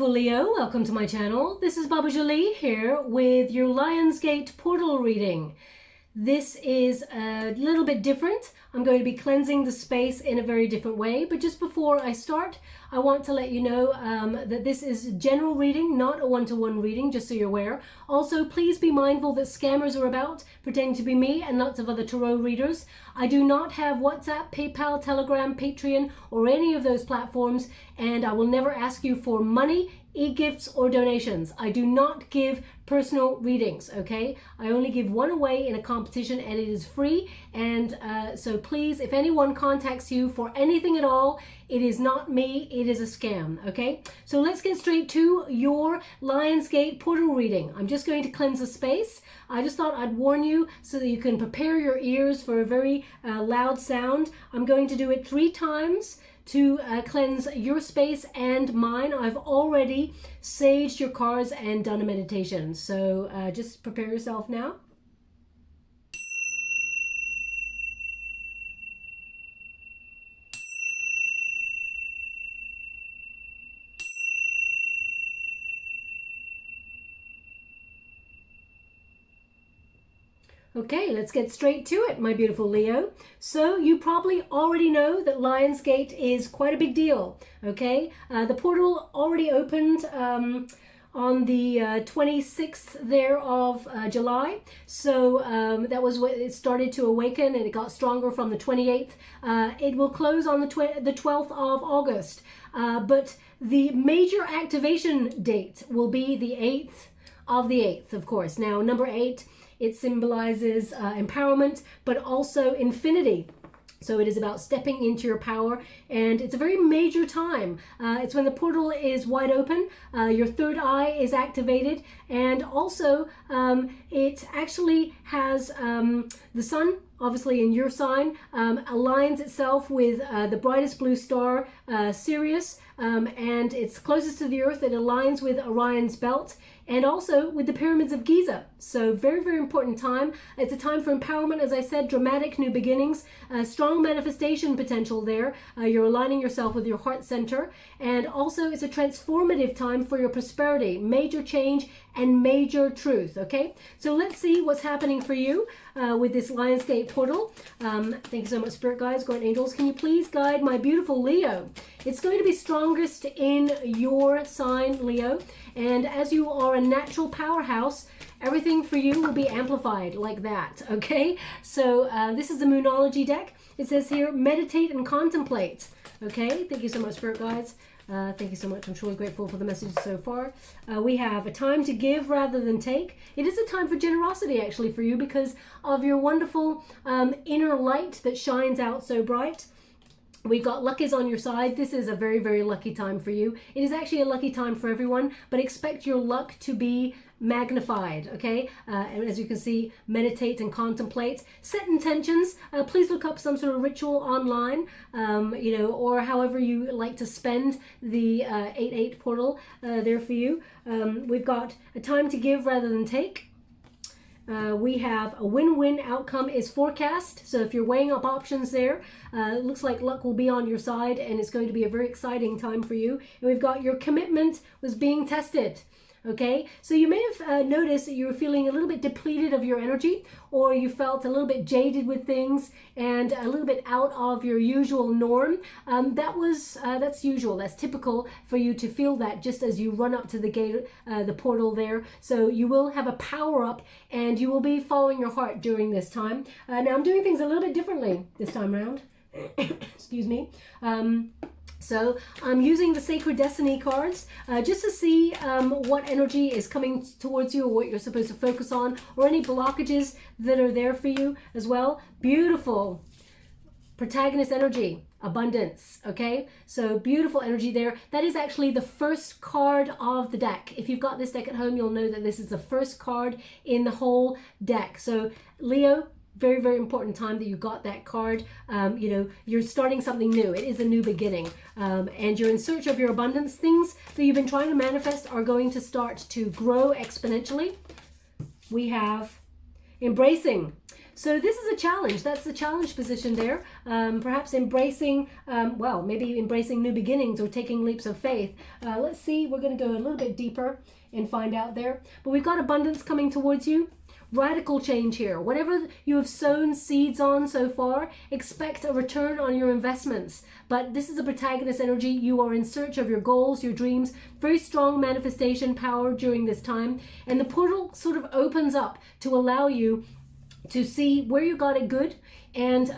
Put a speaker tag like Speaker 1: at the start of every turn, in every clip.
Speaker 1: beautiful Leo, welcome to my channel. This is Baba Jolie here with your Lionsgate portal reading. This is a little bit different. I'm going to be cleansing the space in a very different way, but just before I start, I want to let you know that this is a general reading, not a one-to-one reading, just so you're aware. Also, please be mindful that scammers are about, pretending to be me and lots of other tarot readers. I do not have WhatsApp, PayPal, Telegram, Patreon, or any of those platforms, and I will never ask you for money, e-gifts, or donations. I do not give personal readings, okay? I only give one away in a competition and it is free. And so please, if anyone contacts you for anything at all, it is not me, it is a scam, okay? So let's get straight to your Lionsgate portal reading. I'm just going to cleanse the space. I just thought I'd warn you so that you can prepare your ears for a very loud sound. I'm going to do it 3 times to cleanse your space and mine. I've already saged your cards and done a meditation. So just prepare yourself now. Okay, let's get straight to it, my beautiful Leo. So you probably already know that Lionsgate is quite a big deal, okay? The portal already opened on the 26th there of July. So that was when it started to awaken and it got stronger from the 28th. It will close on the 12th of August. But the major activation date will be the 8th of the 8th, of course. Now, number 8, it symbolizes empowerment, but also infinity. So it is about stepping into your power, and it's a very major time. It's when the portal is wide open, your third eye is activated, and also it actually has the sun, obviously in your sign, aligns itself with the brightest blue star, Sirius, and it's closest to the earth. It aligns with Orion's belt and also with the pyramids of Giza. So very, very important time. It's a time for empowerment, as I said, dramatic new beginnings, strong manifestation potential there. You're aligning yourself with your heart center. And also it's a transformative time for your prosperity, major change and major truth, okay? So let's see what's happening for you with this Lionsgate portal. Thank you so much, Spirit Guides, Guardian Angels. Can you please guide my beautiful Leo? It's going to be strongest in your sign, Leo. And as you are a natural powerhouse, everything for you will be amplified like that, okay? So this is the Moonology deck. It says here, meditate and contemplate, okay? Thank you so much, Spirit Guides. Thank you so much. I'm truly grateful for the messages so far. We have a time to give rather than take. It is a time for generosity, actually, for you because of your wonderful inner light that shines out so bright. We've got luck is on your side. This is a very, very lucky time for you. It is actually a lucky time for everyone, but expect your luck to be magnified, okay? And as you can see, meditate and contemplate. Set intentions. Please look up some sort of ritual online, you know, or however you like to spend the 8/8 portal there for you. We've got a time to give rather than take. We have a win-win outcome is forecast. So if you're weighing up options there, it looks like luck will be on your side and it's going to be a very exciting time for you. And we've got your commitment was being tested. Okay, so you may have noticed that you were feeling a little bit depleted of your energy, or you felt a little bit jaded with things and a little bit out of your usual norm. That's usual. That's typical for you to feel that just as you run up to the gate, the portal there. So you will have a power up and you will be following your heart during this time. Now I'm doing things a little bit differently this time around. Excuse me. So I'm using the Sacred Destiny cards just to see what energy is coming towards you or what you're supposed to focus on or any blockages that are there for you as well. Beautiful. Protagonist energy, abundance, okay? So beautiful energy there. That is actually the first card of the deck. If you've got this deck at home, you'll know that this is the first card in the whole deck. So Leo, very, very important time that you got that card. You know, you're starting something new. It is a new beginning. And you're in search of your abundance. Things that you've been trying to manifest are going to start to grow exponentially. We have embracing. So this is a challenge. That's the challenge position there. Perhaps embracing, well, maybe embracing new beginnings or taking leaps of faith. Let's see, we're going to go a little bit deeper and find out there. But we've got abundance coming towards you. Radical change here. Whatever you have sown seeds on so far, expect a return on your investments. But this is a protagonist energy. You are in search of your goals, your dreams, very strong manifestation power during this time. And the portal sort of opens up to allow you to see where you got it good. And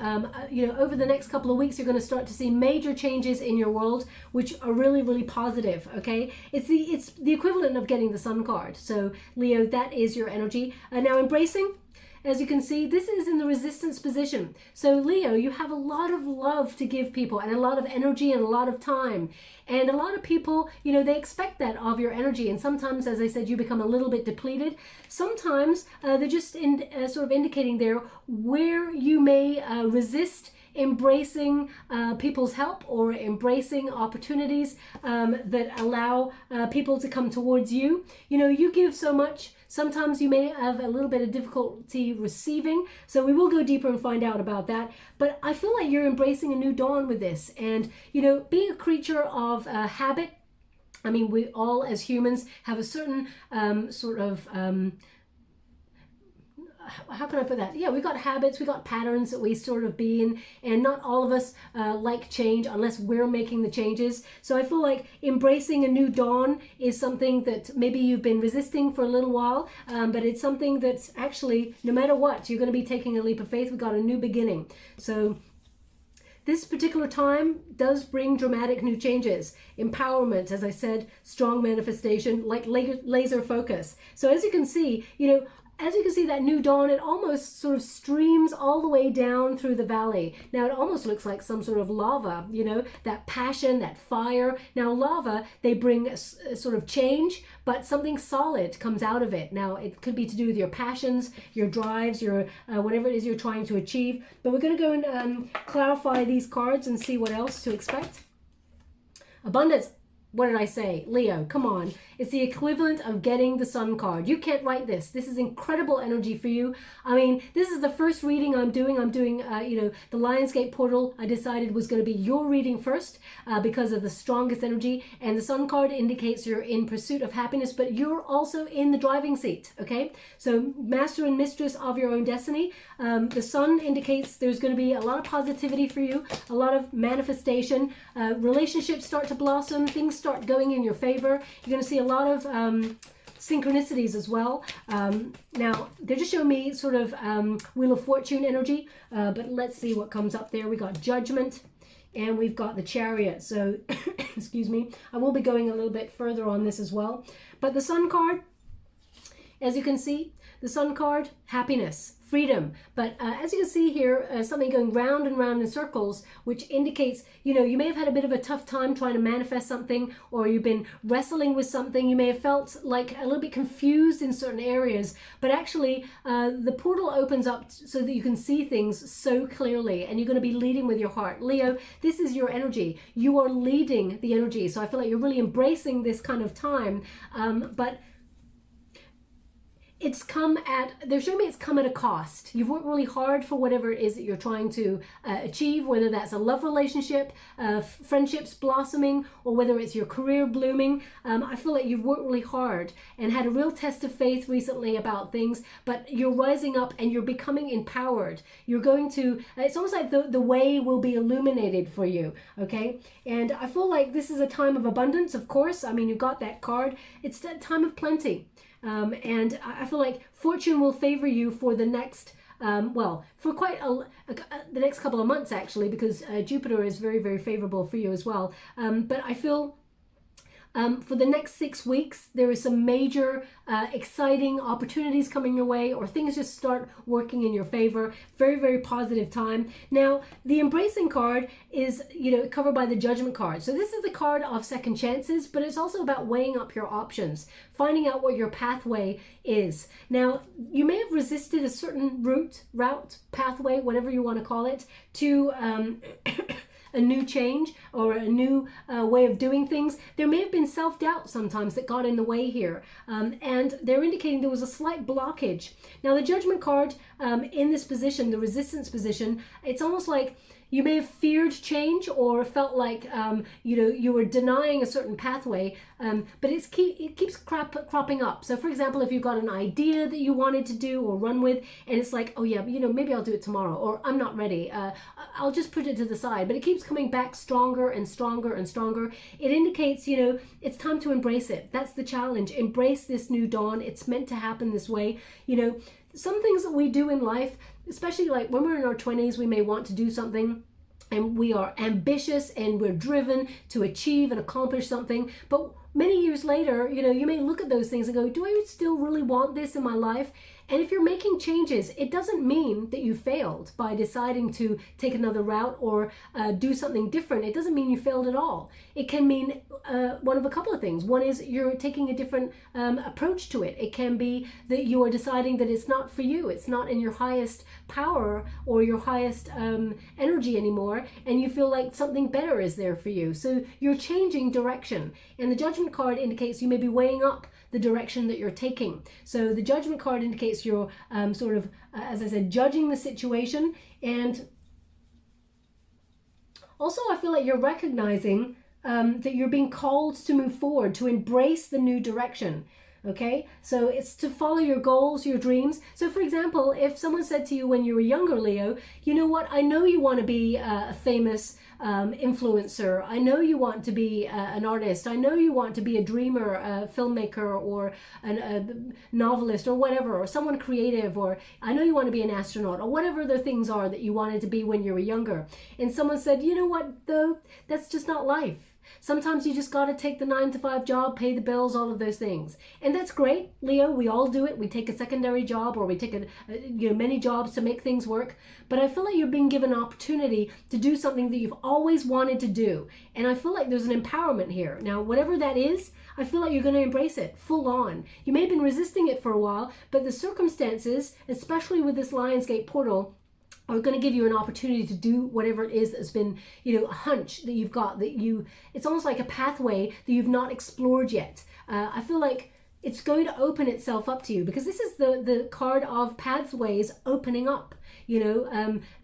Speaker 1: you know, over the next couple of weeks, you're going to start to see major changes in your world, which are really, really positive. Okay, it's the equivalent of getting the Sun card. So Leo, that is your energy. Now embracing. As you can see, this is in the resistance position. So Leo, you have a lot of love to give people and a lot of energy and a lot of time. And a lot of people, you know, they expect that of your energy. And sometimes, as I said, you become a little bit depleted. Sometimes they're just sort of indicating there where you may resist embracing people's help or embracing opportunities that allow people to come towards you. You know, you give so much. Sometimes you may have a little bit of difficulty receiving. So we will go deeper and find out about that. But I feel like you're embracing a new dawn with this. And, you know, being a creature of habit, I mean, we all as humans have a certain sort of how can I put that? Yeah, we've got habits, we've got patterns that we sort of be in, and not all of us like change unless we're making the changes. So I feel like embracing a new dawn is something that maybe you've been resisting for a little while, but it's something that's actually, no matter what, you're going to be taking a leap of faith. We've got a new beginning. So this particular time does bring dramatic new changes. Empowerment, as I said, strong manifestation, like laser focus. So as you can see, you know, as you can see, that new dawn, it almost sort of streams all the way down through the valley. Now, it almost looks like some sort of lava, you know, that passion, that fire. Now, lava, they bring a sort of change, but something solid comes out of it. Now, it could be to do with your passions, your drives, your whatever it is you're trying to achieve. But we're going to go and clarify these cards and see what else to expect. Abundance. What did I say? Leo, come on. It's the equivalent of getting the Sun card. You can't write this. This is incredible energy for you. I mean, this is the first reading I'm doing. I'm doing, you know, the Lionsgate portal. I decided was going to be your reading first because of the strongest energy. And the Sun card indicates you're in pursuit of happiness, but you're also in the driving seat, okay? So master and mistress of your own destiny. The Sun indicates there's going to be a lot of positivity for you, a lot of manifestation. Relationships start to blossom. Things start going in your favor. You're going to see a lot of synchronicities as well. Now, they're just showing me sort of Wheel of Fortune energy, but let's see what comes up there. We got Judgment and we've got the Chariot. So, excuse me, I will be going a little bit further on this as well. But the Sun card, as you can see, the Sun card, happiness, freedom. But as you can see here, something going round and round in circles, which indicates, you know, you may have had a bit of a tough time trying to manifest something, or you've been wrestling with something. You may have felt like a little bit confused in certain areas, but actually the portal opens up so that you can see things so clearly, and you're going to be leading with your heart. Leo, this is your energy. You are leading the energy. So I feel like you're really embracing this kind of time, but it's come at, they're showing me it's come at a cost. You've worked really hard for whatever it is that you're trying to achieve, whether that's a love relationship, friendships blossoming, or whether it's your career blooming. I feel like you've worked really hard and had a real test of faith recently about things, but you're rising up and you're becoming empowered. You're going to, it's almost like the way will be illuminated for you, okay? And I feel like this is a time of abundance, of course. I mean, you've got that card. It's that time of plenty. And I feel like fortune will favor you for the next, well, for quite the next couple of months, actually, because Jupiter is very, very favorable for you as well. But I feel for the next 6 weeks, there is some major exciting opportunities coming your way, or things just start working in your favor. Very, very positive time. Now, the embracing card is, you know, covered by the Judgment card. So this is the card of second chances, but it's also about weighing up your options, finding out what your pathway is. Now, you may have resisted a certain route, pathway, whatever you want to call it, to a new change or a new way of doing things, there may have been self-doubt sometimes that got in the way here. And they're indicating there was a slight blockage. Now, the Judgment card in this position, the Resistance position, it's almost like you may have feared change or felt like you were denying a certain pathway, but it keeps cropping up. So for example, if you've got an idea that you wanted to do or run with, and it's like, oh yeah, maybe I'll do it tomorrow, or I'm not ready, I'll just put it to the side, but it keeps coming back stronger and stronger and stronger. It indicates, it's time to embrace it. That's the challenge. Embrace this new dawn. It's meant to happen this way. Some things that we do in life, especially like when we're in our 20s, we may want to do something and we are ambitious and we're driven to achieve and accomplish something. But many years later, you may look at those things and go, do I still really want this in my life? And if you're making changes, it doesn't mean that you failed by deciding to take another route or do something different. It doesn't mean you failed at all. It can mean one of a couple of things. One is you're taking a different approach to it. It can be that you are deciding that it's not for you. It's not in your highest power or your highest energy anymore, and you feel like something better is there for you. So you're changing direction. And the Judgment card indicates you may be weighing up the direction that you're taking. So the Judgment card indicates you're sort of, as I said, judging the situation. And also I feel like you're recognizing that you're being called to move forward, to embrace the new direction. Okay, so it's to follow your goals, your dreams. So for example, if someone said to you when you were younger, Leo, you know what, I know you want to be a famous influencer. I know you want to be an artist. I know you want to be a dreamer, a filmmaker, or a novelist, or whatever, or someone creative, or I know you want to be an astronaut, or whatever the things are that you wanted to be when you were younger. And someone said, you know what, though, that's just not life. Sometimes you just got to take the 9-to-5 job, pay the bills, all of those things. And that's great, Leo. We all do it. We take a secondary job, or we take many jobs to make things work. But I feel like you're being given an opportunity to do something that you've always wanted to do. And I feel like there's an empowerment here. Now, whatever that is, I feel like you're going to embrace it full on. You may have been resisting it for a while, but the circumstances, especially with this Lionsgate portal, are going to give you an opportunity to do whatever it is that's been, a hunch that you've got, it's almost like a pathway that you've not explored yet. I feel like it's going to open itself up to you, because this is the card of pathways opening up,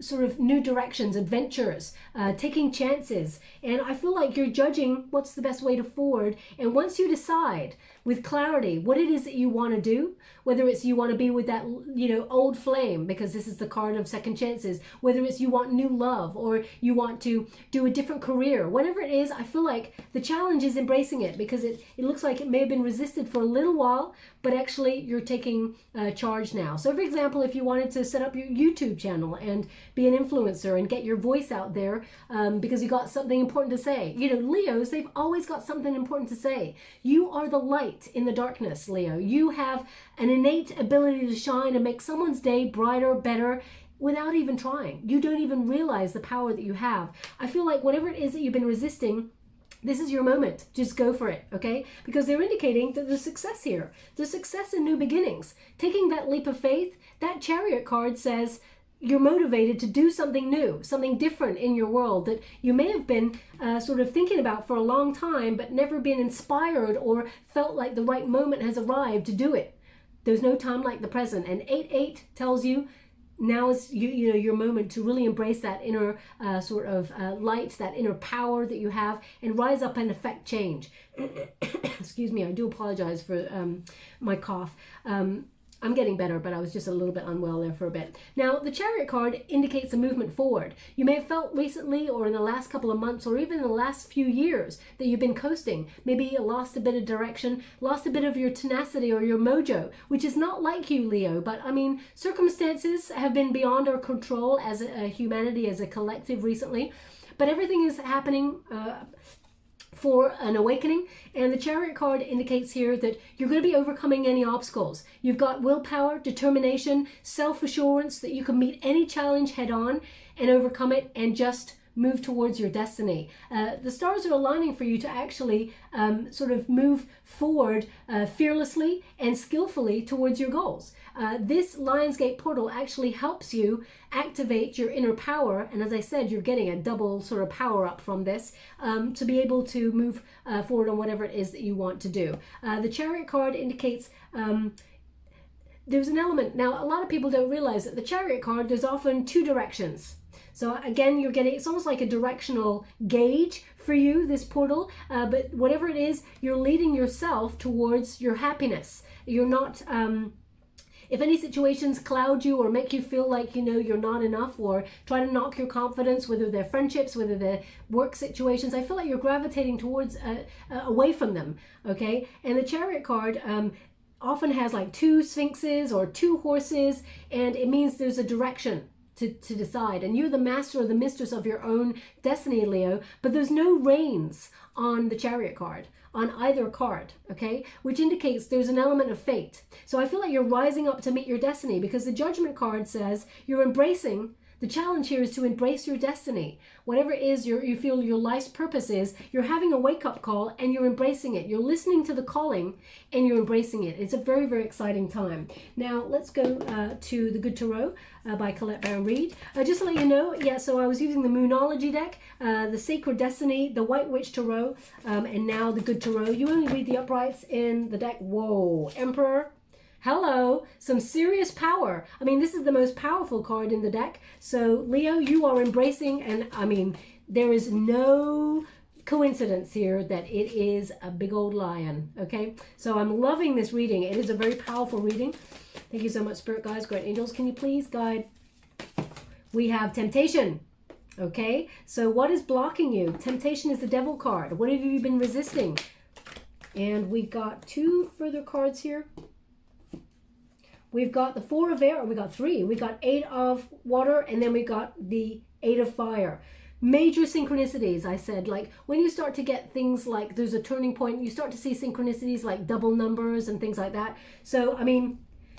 Speaker 1: sort of new directions, adventures, taking chances. And I feel like you're judging what's the best way to forward. And once you decide with clarity what it is that you want to do, whether it's you want to be with that, old flame, because this is the card of second chances, whether it's you want new love, or you want to do a different career, whatever it is, I feel like the challenge is embracing it, because it looks like it may have been resisted for a little while, but actually you're taking charge now. So for example, if you wanted to set up your YouTube channel and be an influencer and get your voice out there because you got something important to say. Leos, they've always got something important to say. You are the light in the darkness, Leo. You have an innate ability to shine and make someone's day brighter, better, without even trying. You don't even realize the power that you have. I feel like whatever it is that you've been resisting, this is your moment. Just go for it, okay? Because they're indicating that there's success here. There's success in new beginnings. Taking that leap of faith, that Chariot card says you're motivated to do something new, something different in your world that you may have been sort of thinking about for a long time, but never been inspired or felt like the right moment has arrived to do it. There's no time like the present. And 8-8 tells you now is your moment to really embrace that inner sort of light, that inner power that you have, and rise up and affect change. Excuse me, I do apologize for my cough. I'm getting better, but I was just a little bit unwell there for a bit. Now, the Chariot card indicates a movement forward. You may have felt recently, or in the last couple of months, or even in the last few years, that you've been coasting. Maybe you lost a bit of direction, lost a bit of your tenacity or your mojo, which is not like you, Leo. But I mean, circumstances have been beyond our control as a humanity, as a collective recently. But everything is happening for an awakening, and the Chariot card indicates here that you're going to be overcoming any obstacles. You've got willpower, determination, self-assurance that you can meet any challenge head on and overcome it and just move towards your destiny. The stars are aligning for you to actually sort of move forward fearlessly and skillfully towards your goals. This Lionsgate portal actually helps you activate your inner power, and as I said, you're getting a double sort of power up from this to be able to move forward on whatever it is that you want to do. The Chariot card indicates there's an element. Now, a lot of people don't realize that the Chariot card, there's often two directions. So again, you're getting, it's almost like a directional gauge for you, this portal, but whatever it is, you're leading yourself towards your happiness. You're not, if any situations cloud you or make you feel like, you know, you're not enough or try to knock your confidence, whether they're friendships, whether they're work situations, I feel like you're gravitating towards, away from them, okay? And the Chariot card, often has like two sphinxes or two horses, and it means there's a direction to decide, and you're the master or the mistress of your own destiny, Leo, but there's no reins on the Chariot card, on either card, okay, which indicates there's an element of fate. So I feel like you're rising up to meet your destiny, because the Judgment card says you're embracing. The challenge here is to embrace your destiny. Whatever it is you feel your life's purpose is, you're having a wake-up call and you're embracing it. You're listening to the calling and you're embracing it. It's a very, very exciting time. Now, let's go to the Good Tarot by Colette Baron Reid. Just to let you know, so I was using the Moonology deck, the Sacred Destiny, the White Witch Tarot, and now the Good Tarot. You only read the uprights in the deck. Whoa, Emperor. Hello, some serious power. I mean, this is the most powerful card in the deck. So, Leo, you are embracing, and I mean, there is no coincidence here that it is a big old lion, okay? So I'm loving this reading. It is a very powerful reading. Thank you so much, Spirit Guides, Great Angels. Can you please guide? We have temptation, okay? So what is blocking you? Temptation is the Devil card. What have you been resisting? And we got two further cards here. We've got the Four of Air, or we got three. We got Eight of Water, and then we got the Eight of Fire. Major synchronicities, I said, like when you start to get things like there's a turning point, you start to see synchronicities like double numbers and things like that. So, I mean,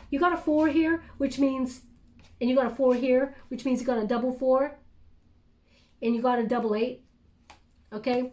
Speaker 1: you got a 4 here, which means, and you got a 4 here, which means you got a double 4, and you got a double 8, okay?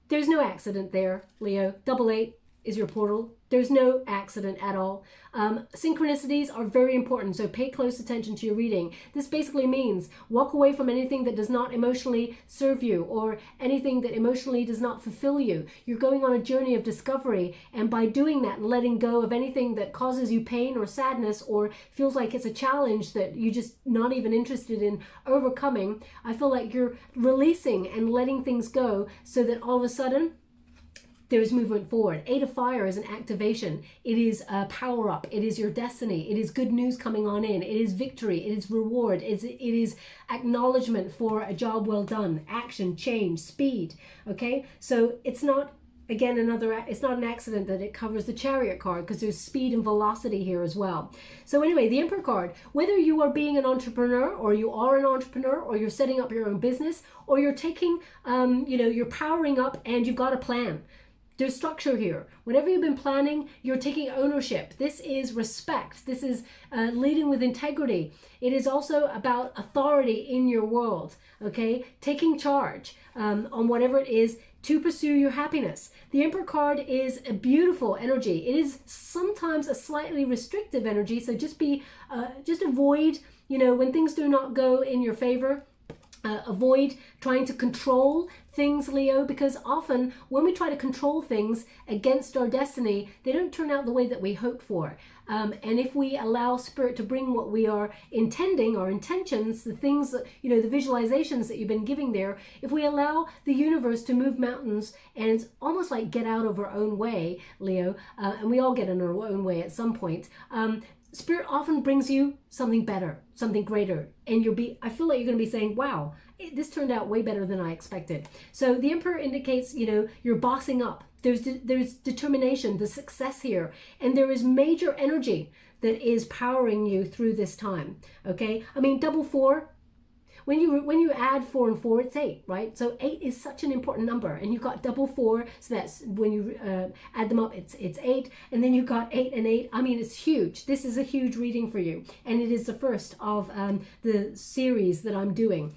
Speaker 1: There's no accident there, Leo. Double 8 is your portal. There's no accident at all. Synchronicities are very important, so pay close attention to your reading. This basically means walk away from anything that does not emotionally serve you or anything that emotionally does not fulfill you. You're going on a journey of discovery, and by doing that and letting go of anything that causes you pain or sadness or feels like it's a challenge that you're just not even interested in overcoming, I feel like you're releasing and letting things go so that all of a sudden there's movement forward. Eight of Fire is an activation. It is a power up. It is your destiny. It is good news coming on in. It is victory. It is reward. It is acknowledgement for a job well done. Action, change, speed. Okay, so it's not, again, it's not an accident that it covers the Chariot card, because there's speed and velocity here as well. So anyway, the Emperor card, whether you are being an entrepreneur or you are an entrepreneur or you're setting up your own business or you're taking, you're powering up and you've got a plan. There's structure here. Whatever you've been planning, you're taking ownership. This is respect. This is leading with integrity. It is also about authority in your world, okay? Taking charge on whatever it is to pursue your happiness. The Emperor card is a beautiful energy. It is sometimes a slightly restrictive energy, so just avoid, when things do not go in your favor, avoid trying to control things, Leo, because often when we try to control things against our destiny, they don't turn out the way that we hope for. And if we allow Spirit to bring what we are intending, our intentions, the things that, the visualizations that you've been giving there, if we allow the universe to move mountains and almost like get out of our own way, Leo, and we all get in our own way at some point, Spirit often brings you something better, something greater, and I feel like you're going to be saying, wow, this turned out way better than I expected. So the Emperor indicates, you're bossing up. There's determination, the success here, and there is major energy that is powering you through this time, okay? I mean, double 4, when you add 4 and 4, it's 8, right? So 8 is such an important number, and you've got double 4, so that's when you add them up, it's 8, and then you've got 8 and 8. I mean, it's huge. This is a huge reading for you, and it is the first of the series that I'm doing.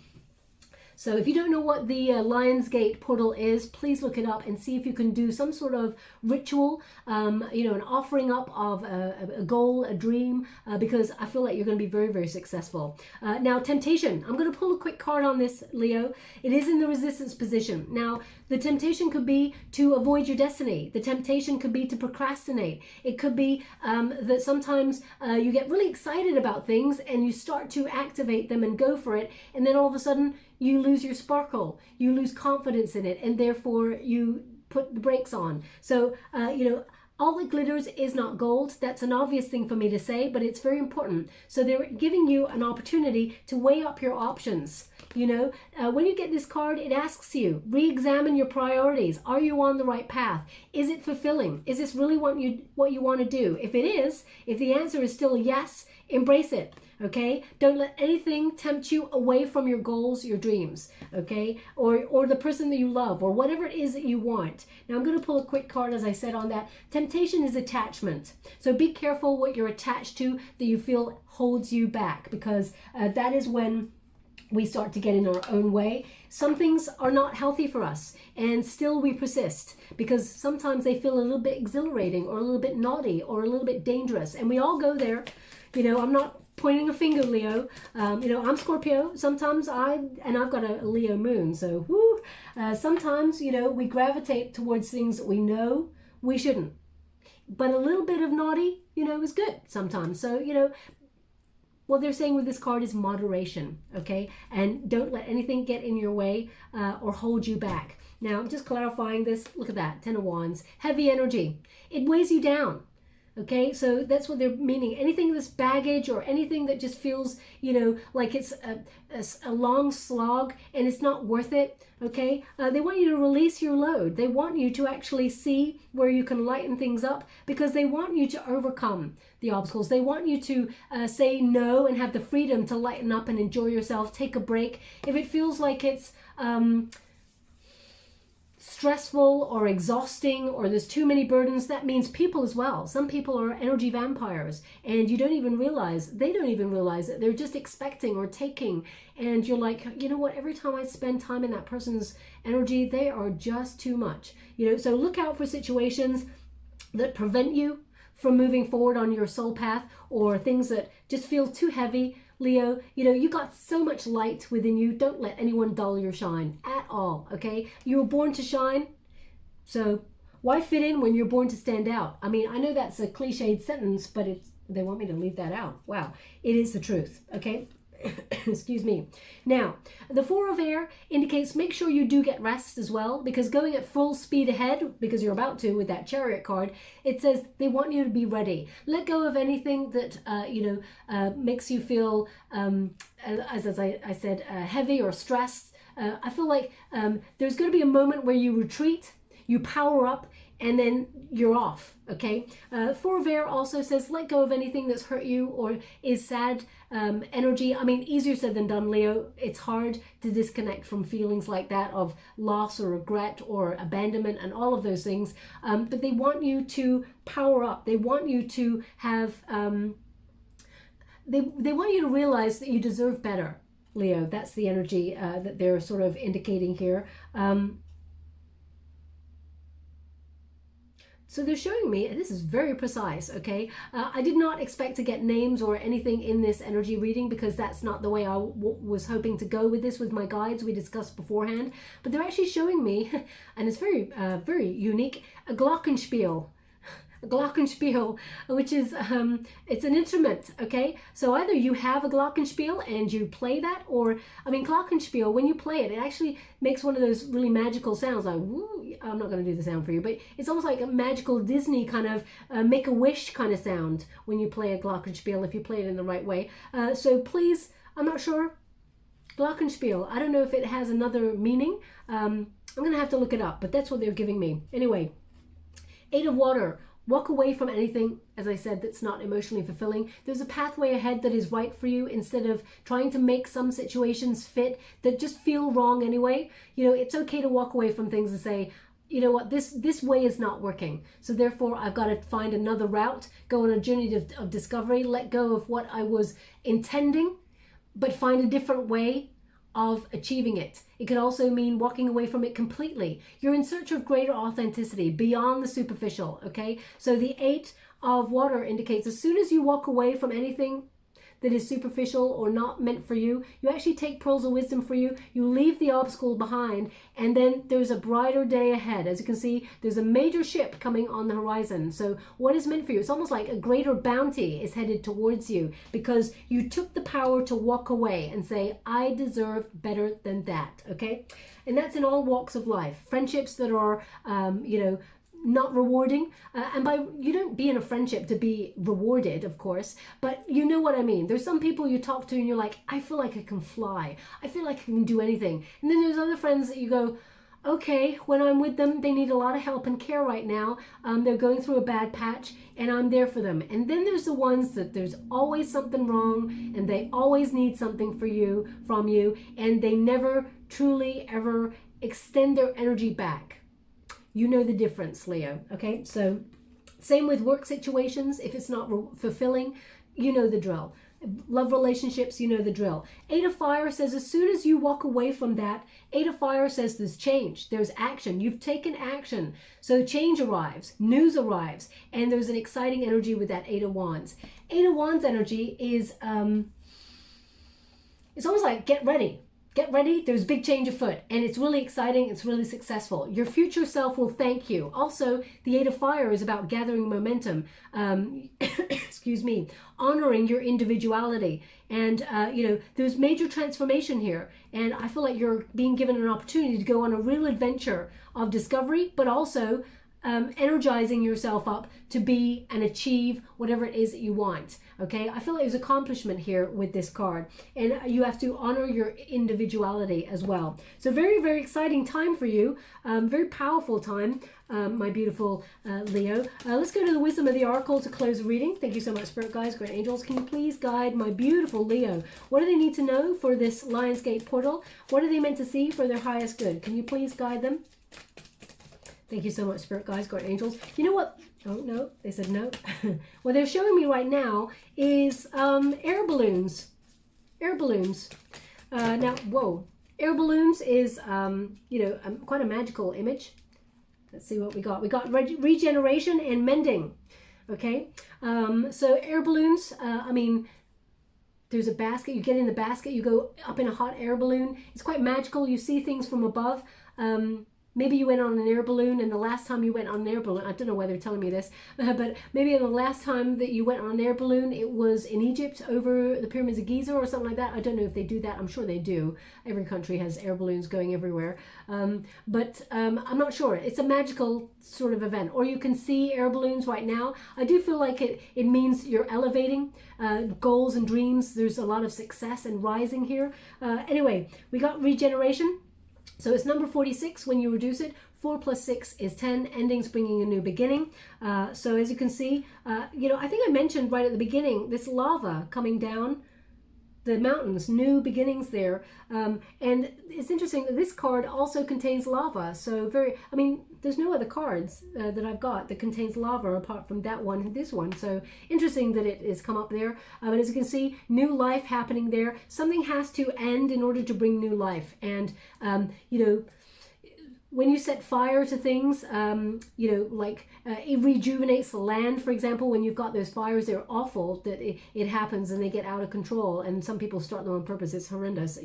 Speaker 1: So if you don't know what the Lionsgate portal is, please look it up and see if you can do some sort of ritual, you know, an offering up of a goal, a dream, because I feel like you're going to be very, very successful. Now, temptation. I'm going to pull a quick card on this, Leo. It is in the resistance position. Now, the temptation could be to avoid your destiny. The temptation could be to procrastinate. It could be that sometimes you get really excited about things and you start to activate them and go for it, and then all of a sudden you lose your sparkle, you lose confidence in it, and therefore you put the brakes on. So, you know, all that glitters is not gold. That's an obvious thing for me to say, but it's very important. So they're giving you an opportunity to weigh up your options. You know, when you get this card, it asks you, re-examine your priorities. Are you on the right path? Is it fulfilling? Is this really what you want to do? If it is, if the answer is still yes, embrace it. Okay, don't let anything tempt you away from your goals, your dreams, okay, or the person that you love, or whatever it is that you want. Now I'm going to pull a quick card, as I said, on that. Temptation is attachment, so be careful what you're attached to that you feel holds you back, because that is when we start to get in our own way. Some things are not healthy for us, and still we persist, because sometimes they feel a little bit exhilarating, or a little bit naughty, or a little bit dangerous, and we all go there. You know, I'm not pointing a finger, Leo. You know, I'm Scorpio. Sometimes I've got a Leo moon, so whoo, sometimes, you know, we gravitate towards things that we know we shouldn't. But a little bit of naughty, you know, is good sometimes. So, you know, what they're saying with this card is moderation, okay? And don't let anything get in your way or hold you back. Now, I'm just clarifying this. Look at that, 10 of Wands. Heavy energy. It weighs you down. Okay, so that's what they're meaning. Anything that's baggage, or anything that just feels, you know, like it's a long slog and it's not worth it, okay? They want you to release your load. They want you to actually see where you can lighten things up, because they want you to overcome the obstacles. They want you to say no and have the freedom to lighten up and enjoy yourself, take a break. If it feels like it's stressful or exhausting, or there's too many burdens, that means people as well. Some people are energy vampires, and you don't even realize, they don't even realize it. They're just expecting or taking, and you're like, you know what, every time I spend time in that person's energy, they are just too much. You know, so look out for situations that prevent you from moving forward on your soul path, or things that just feel too heavy. Leo, you know, you got so much light within you. Don't let anyone dull your shine at all, okay? You were born to shine, so why fit in when you're born to stand out? I mean, I know that's a cliched sentence, but they want me to leave that out. Wow, it is the truth, okay? Excuse me. Now, the Four of Air indicates make sure you do get rest as well, because going at full speed ahead, because you're about to with that Chariot card, it says they want you to be ready. Let go of anything that, you know, makes you feel, as I said, heavy or stressed. I feel like there's going to be a moment where you retreat, you power up, and then you're off, okay? Four of Air also says let go of anything that's hurt you or is sad energy. I mean, easier said than done, Leo. It's hard to disconnect from feelings like that of loss or regret or abandonment and all of those things. But they want you to power up. They want you to have, they want you to realize that you deserve better, Leo. That's the energy that they're sort of indicating here. So they're showing me, and this is very precise, okay? I did not expect to get names or anything in this energy reading, because that's not the way I was hoping to go with this with my guides we discussed beforehand. But they're actually showing me, and it's very, very unique, a glockenspiel. A glockenspiel, which is, it's an instrument, okay? So either you have a glockenspiel and you play that, or, I mean, glockenspiel, when you play it, it actually makes one of those really magical sounds, like, woo. I'm not going to do the sound for you, but it's almost like a magical Disney kind of make-a-wish kind of sound when you play a glockenspiel, if you play it in the right way. So please, I'm not sure, glockenspiel, I don't know if it has another meaning. I'm going to have to look it up, but that's what they're giving me. Anyway, Eight of Water. Walk away from anything, as I said, that's not emotionally fulfilling. There's a pathway ahead that is right for you, instead of trying to make some situations fit that just feel wrong anyway. You know, it's okay to walk away from things and say, you know what, this way is not working. So therefore, I've got to find another route, go on a journey of discovery, let go of what I was intending, but find a different way of achieving it. It could also mean walking away from it completely. You're in search of greater authenticity beyond the superficial, okay? So the 8 of water indicates as soon as you walk away from anything that is superficial or not meant for you, you actually take pearls of wisdom for you, you leave the obstacle behind, and then there's a brighter day ahead. As you can see, there's a major ship coming on the horizon. So what is meant for you? It's almost like a greater bounty is headed towards you because you took the power to walk away and say, I deserve better than that, okay? And that's in all walks of life. Friendships that are, not rewarding, and by you don't be in a friendship to be rewarded, of course, but you know what I mean. There's some people you talk to and you're like, I feel like I can fly, I feel like I can do anything. And then there's other friends that you go, okay, when I'm with them, they need a lot of help and care right now. They're going through a bad patch and I'm there for them. And then there's the ones that there's always something wrong and they always need something from you, and they never truly ever extend their energy back. You know the difference, Leo, okay? So same with work situations. If it's not fulfilling, you know the drill. Love relationships, you know the drill. 8 of Fire says as soon as you walk away from that, 8 of Fire says there's change, there's action. You've taken action. So change arrives, news arrives, and there's an exciting energy with that 8 of Wands. 8 of Wands energy is, it's almost like get ready. Get ready, there's big change afoot, and it's really exciting, it's really successful. Your future self will thank you. Also, the 8 of Fire is about gathering momentum, excuse me, honoring your individuality. And, there's major transformation here. And I feel like you're being given an opportunity to go on a real adventure of discovery, but also energizing yourself up to be and achieve whatever it is that you want. Okay, I feel like there's accomplishment here with this card, and you have to honor your individuality as well. So very, very exciting time for you. Very powerful time, my beautiful Leo. Let's go to the wisdom of the oracle to close the reading. Thank you so much, spirit guides, great angels. Can you please guide my beautiful Leo? What do they need to know for this Lionsgate portal? What are they meant to see for their highest good? Can you please guide them? Thank you so much, spirit guides, great angels. You know what? Oh, no, they said no. What they're showing me right now is air balloons. Air balloons. Now, whoa. Air balloons is, quite a magical image. Let's see what we got. We got regeneration and mending. Okay. So air balloons, there's a basket. You get in the basket. You go up in a hot air balloon. It's quite magical. You see things from above. Maybe you went on an air balloon, and the last time you went on an air balloon, I don't know why they're telling me this, but maybe the last time that you went on an air balloon, it was in Egypt over the pyramids of Giza or something like that. I don't know if they do that. I'm sure they do. Every country has air balloons going everywhere. But I'm not sure. It's a magical sort of event. Or you can see air balloons right now. I do feel like it means you're elevating goals and dreams. There's a lot of success and rising here. Anyway, we got regeneration. So it's number 46 when you reduce it. 4 plus 6 is 10. Endings bringing a new beginning. So as you can see, I think I mentioned right at the beginning, this lava coming down the mountains, new beginnings there. And it's interesting that this card also contains lava. So there's no other cards that I've got that contains lava apart from that one and this one. So interesting that it has come up there. But as you can see, new life happening there. Something has to end in order to bring new life. And, when you set fire to things, it rejuvenates the land, for example. When you've got those fires, they're awful that it happens and they get out of control. And some people start them on purpose. It's horrendous,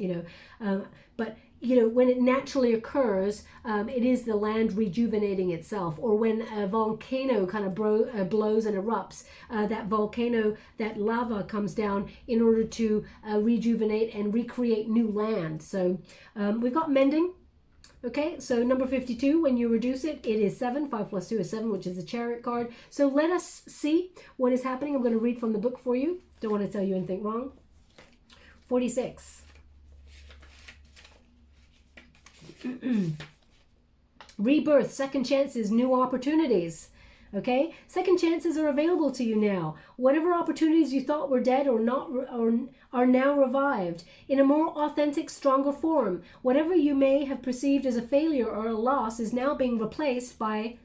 Speaker 1: But when it naturally occurs, it is the land rejuvenating itself. Or when a volcano kind of blows and erupts, that lava comes down in order to rejuvenate and recreate new land. So we've got mending. Okay, so number 52, when you reduce it, it is 7. 5 plus 2 is 7, which is the Chariot card. So let us see what is happening. I'm going to read from the book for you. Don't want to tell you anything wrong. 46. Rebirth, second chances, new opportunities. Okay, second chances are available to you now. Whatever opportunities you thought were dead or not, or are now revived in a more authentic, stronger form. Whatever you may have perceived as a failure or a loss is now being replaced by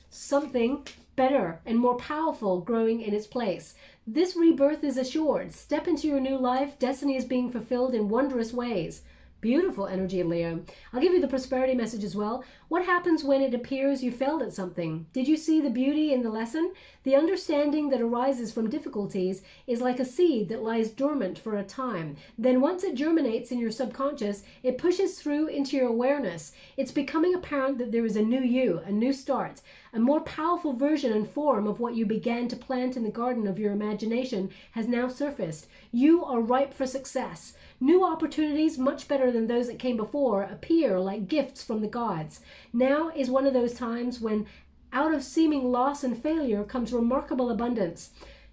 Speaker 1: something better and more powerful growing in its place. This rebirth is assured. Step into your new life. Destiny is being fulfilled in wondrous ways. Beautiful energy, Leo. I'll give you the prosperity message as well. What happens when it appears you failed at something? Did you see the beauty in the lesson? The understanding that arises from difficulties is like a seed that lies dormant for a time. Then once it germinates in your subconscious, it pushes through into your awareness. It's becoming apparent that there is a new you, a new start, a more powerful version and form of what you began to plant in the garden of your imagination has now surfaced. You are ripe for success. New opportunities, much better than those that came before, appear like gifts from the gods. Now is one of those times when out of seeming loss and failure comes remarkable abundance.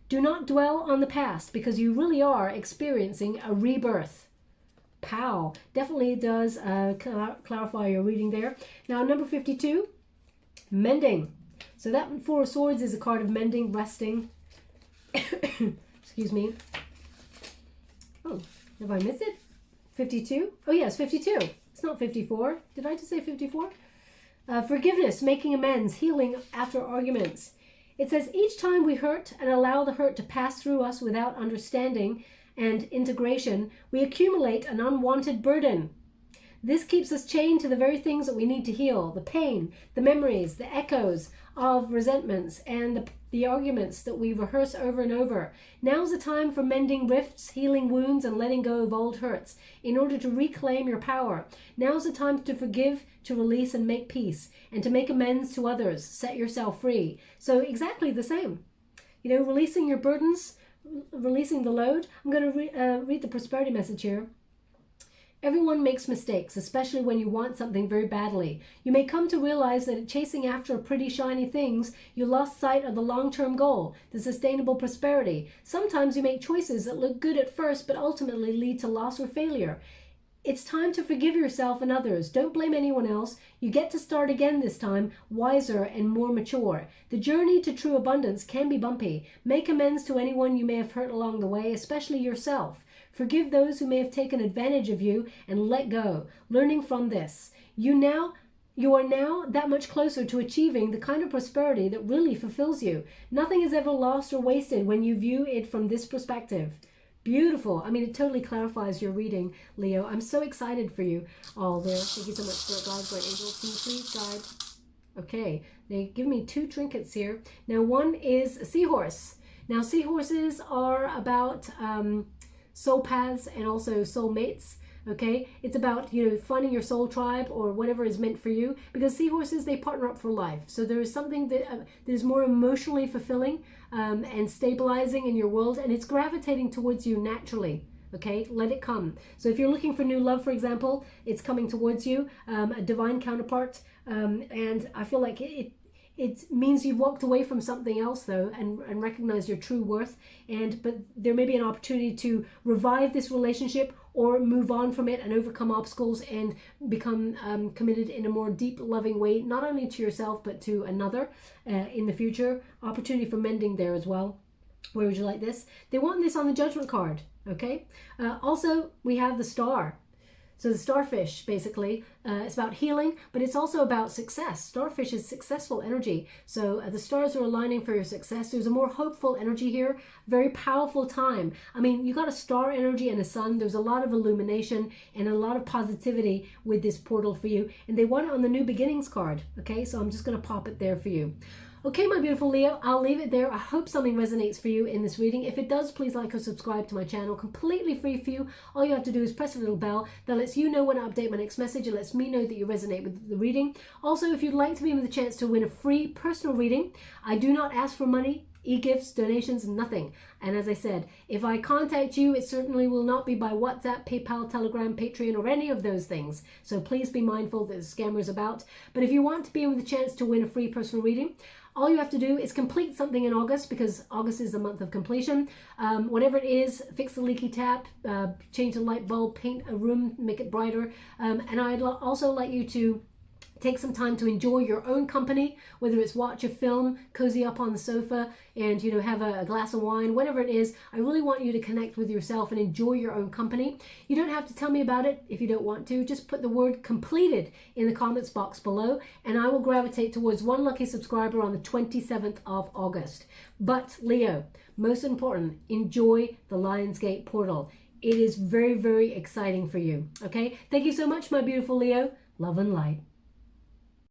Speaker 1: Do not dwell on the past because you really are experiencing a rebirth. Pow. Definitely does clarify your reading there. Now, number 52, mending. So that Four of Swords is a card of mending, resting. Excuse me. Oh, have I missed it? 52? Oh, yes, 52. It's not 54. Did I just say 54? Forgiveness, making amends, healing after arguments. It says, each time we hurt and allow the hurt to pass through us without understanding and integration, we accumulate an unwanted burden. This keeps us chained to the very things that we need to heal, the pain, the memories, the echoes of resentments, and the arguments that we rehearse over and over. Now's the time for mending rifts, healing wounds, and letting go of old hurts in order to reclaim your power. Now's the time to forgive, to release, and make peace, and to make amends to others. Set yourself free. So exactly the same. You know, releasing your burdens, releasing the load. I'm going to read the prosperity message here. Everyone makes mistakes, especially when you want something very badly. You may come to realize that chasing after pretty shiny things, you lost sight of the long-term goal, the sustainable prosperity. Sometimes you make choices that look good at first, but ultimately lead to loss or failure. It's time to forgive yourself and others. Don't blame anyone else. You get to start again this time, wiser and more mature. The journey to true abundance can be bumpy. Make amends to anyone you may have hurt along the way, especially yourself. Forgive those who may have taken advantage of you and let go. Learning from this, you are now that much closer to achieving the kind of prosperity that really fulfills you. Nothing is ever lost or wasted when you view it from this perspective. Beautiful. I mean, it totally clarifies your reading, Leo. I'm so excited for you all there. Thank you so much for it, God. Great angels, can you please guide? Okay, they give me 2 trinkets here. Now, one is a seahorse. Now, seahorses are about soul paths and also soul mates. Okay, it's about, you know, finding your soul tribe or whatever is meant for you, because seahorses, they partner up for life. So there is something that is more emotionally fulfilling and stabilizing in your world, and it's gravitating towards you naturally. Okay, let it come. So if you're looking for new love, for example, it's coming towards you, a divine counterpart, and I feel like it means you've walked away from something else, though, and recognize your true worth. But there may be an opportunity to revive this relationship or move on from it and overcome obstacles and become committed in a more deep, loving way, not only to yourself, but to another in the future. Opportunity for mending there as well. Where would you like this? They want this on the judgment card, okay? Also, we have the star. So the starfish, basically, it's about healing, but it's also about success. Starfish is successful energy. So the stars are aligning for your success. There's a more hopeful energy here. Very powerful time. I mean, you got a star energy and a sun. There's a lot of illumination and a lot of positivity with this portal for you. And they want it on the New Beginnings card. Okay, so I'm just going to pop it there for you. Okay, my beautiful Leo, I'll leave it there. I hope something resonates for you in this reading. If it does, please like or subscribe to my channel. Completely free for you. All you have to do is press a little bell that lets you know when I update my next message. It lets me know that you resonate with the reading. Also, if you'd like to be with a chance to win a free personal reading, I do not ask for money, e-gifts, donations, nothing. And as I said, if I contact you, it certainly will not be by WhatsApp, PayPal, Telegram, Patreon, or any of those things. So please be mindful that the scammer's about. But if you want to be with a chance to win a free personal reading, all you have to do is complete something in August, because August is the month of completion. Whatever it is, fix a leaky tap, change a light bulb, paint a room, make it brighter. And I'd also like you to take some time to enjoy your own company, whether it's watch a film, cozy up on the sofa, and, you know, have a glass of wine, whatever it is. I really want you to connect with yourself and enjoy your own company. You don't have to tell me about it if you don't want to. Just put the word completed in the comments box below, and I will gravitate towards one lucky subscriber on the 27th of August. But Leo, most important, enjoy the Lionsgate portal. it is very, very exciting for you. Okay, thank you so much, my beautiful Leo. Love and light.